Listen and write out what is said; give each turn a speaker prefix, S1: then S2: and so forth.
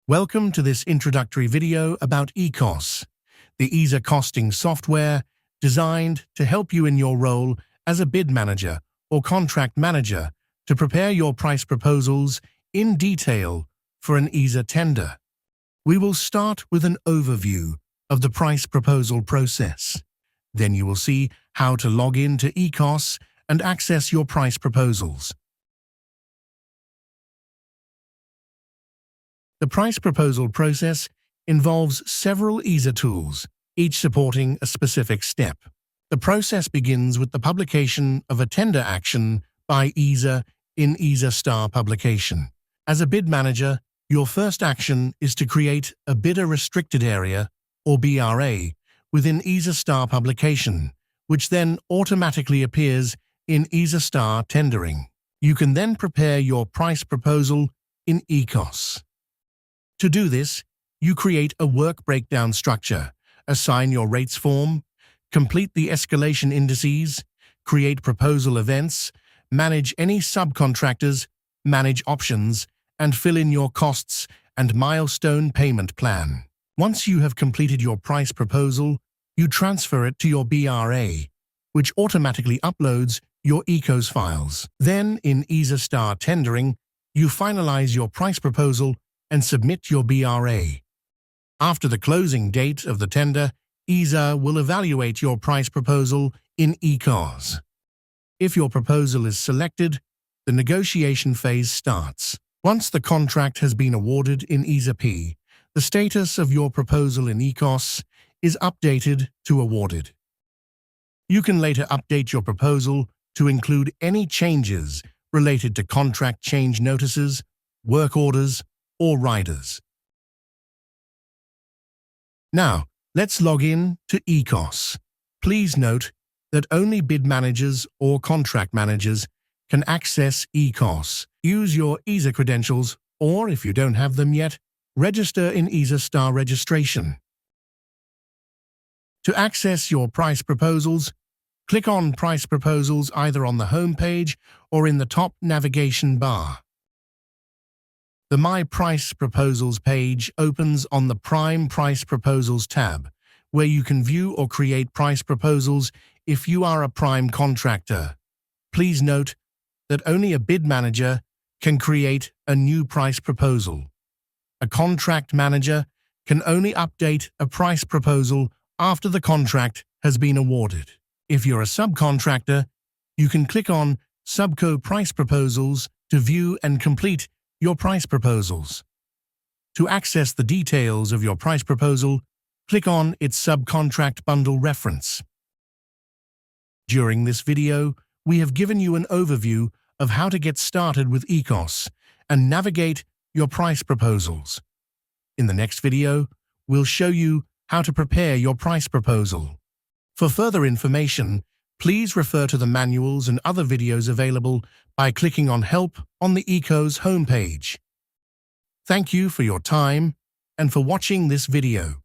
S1: Welcome to this introductory video about ECOS, the ESA costing software designed to help you in your role as a bid manager or contract manager to prepare your price proposals in detail for an ESA tender. We will start with an overview of the price proposal process. Then you will see how to log in to ECOS and access your price proposals. The price proposal process involves several ESA tools, each supporting a specific step. The process begins with the publication of a tender action by ESA in ESA Star publication. As a bid manager, your first action is to create a bidder restricted area, or BRA, within ESA Star publication, which then automatically appears in ESA Star tendering. You can then prepare your price proposal in ECOS. To do this, you create a work breakdown structure, assign your rates form, complete the escalation indices, create proposal events, manage any subcontractors, manage options, and fill in your costs and milestone payment plan. Once you have completed your price proposal, you transfer it to your BRA, which automatically uploads your ECOS files. Then, in ESA Star tendering, you finalize your price proposal and submit your BRA. After the closing date of the tender, ESA will evaluate your price proposal in ECOS. If your proposal is selected, the negotiation phase starts. Once the contract has been awarded in ESA-P, the status of your proposal in ECOS is updated to awarded. You can later update your proposal to include any changes related to contract change notices, work orders, or riders. Now, let's log in to ECOS. Please note that only bid managers or contract managers can access ECOS. Use your ESA credentials, or if you don't have them yet, register in ESA Star registration. To access your price proposals, click on Price Proposals either on the home page or in the top navigation bar. The My Price Proposals page opens on the Prime Price Proposals tab, where you can view or create price proposals if you are a prime contractor. Please note that only a bid manager can create a new price proposal. A contract manager can only update a price proposal after the contract has been awarded. If you're a subcontractor, you can click on Subco Price Proposals to view and complete your price proposals. To access the details of your price proposal, click on its subcontract bundle reference. During this video, we have given you an overview of how to get started with ECOS and navigate your price proposals. In the next video, we'll show you how to prepare your price proposal. For further information, please refer to the manuals and other videos available by clicking on Help on the ECOS homepage. Thank you for your time and for watching this video.